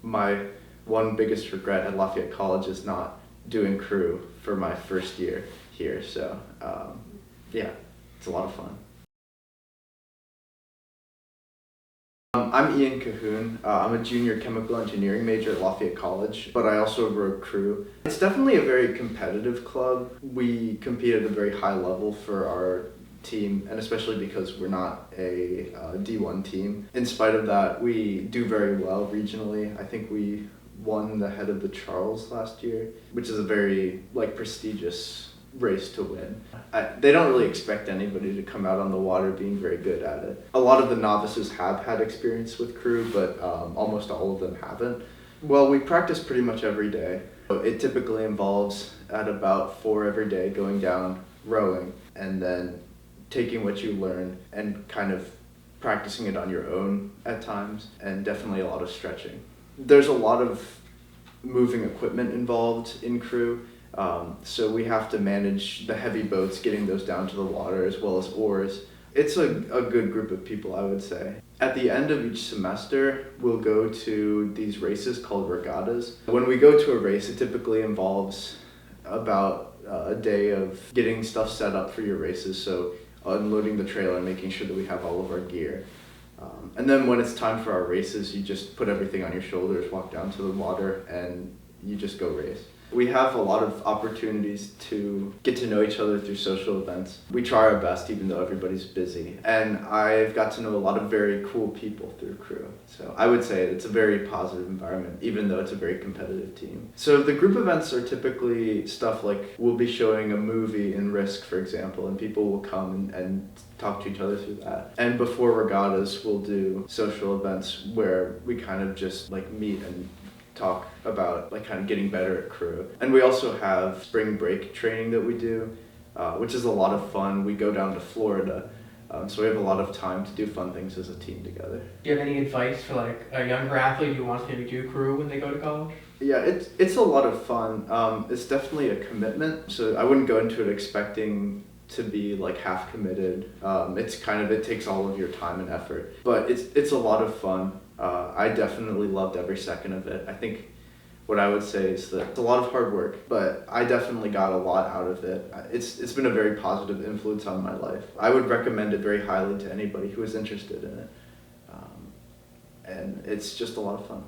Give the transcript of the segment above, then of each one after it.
My one biggest regret at Lafayette College is not doing crew for my first year here. So yeah, it's a lot of fun. I'm Ian Cahoon. I'm a junior chemical engineering major at Lafayette College, but I also rowed crew. It's definitely a very competitive club. We compete at a very high level for our team, and especially because we're not a D1 team. In spite of that, we do very well regionally. I think we won the Head of the Charles last year, which is a very prestigious race to win. They don't really expect anybody to come out on the water being very good at it. A lot of the novices have had experience with crew, but almost all of them haven't. Well, we practice pretty much every day. It typically involves at about 4 every day going down, rowing, and then taking what you learn and kind of practicing it on your own at times, and definitely a lot of stretching. There's a lot of moving equipment involved in crew. So we have to manage the heavy boats, getting those down to the water, as well as oars. It's a good group of people, I would say. At the end of each semester, we'll go to these races called regattas. When we go to a race, it typically involves about a day of getting stuff set up for your races, so unloading the trailer and making sure that we have all of our gear. And then when it's time for our races, you just put everything on your shoulders, walk down to the water, and you just go race. We have a lot of opportunities to get to know each other through social events. We try our best even though everybody's busy. And I've got to know a lot of very cool people through crew. So I would say it's a very positive environment, even though it's a very competitive team. So the group events are typically stuff like we'll be showing a movie in Risk, for example, and people will come and talk to each other through that. And before regattas, we'll do social events where we kind of just meet and talk about kind of getting better at crew. And we also have spring break training that we do, which is a lot of fun. We go down to Florida, so we have a lot of time to do fun things as a team together. Do you have any advice for a younger athlete who wants to maybe do crew when they go to college? Yeah, it's a lot of fun. It's definitely a commitment, so I wouldn't go into it expecting to be half committed. It takes all of your time and effort, but it's a lot of fun. I definitely loved every second of it. I think what I would say is that it's a lot of hard work, but I definitely got a lot out of it. It's been a very positive influence on my life. I would recommend it very highly to anybody who is interested in it. And it's just a lot of fun.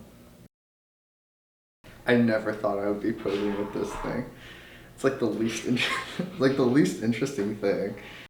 I never thought I would be posing with this thing. It's the least interesting thing.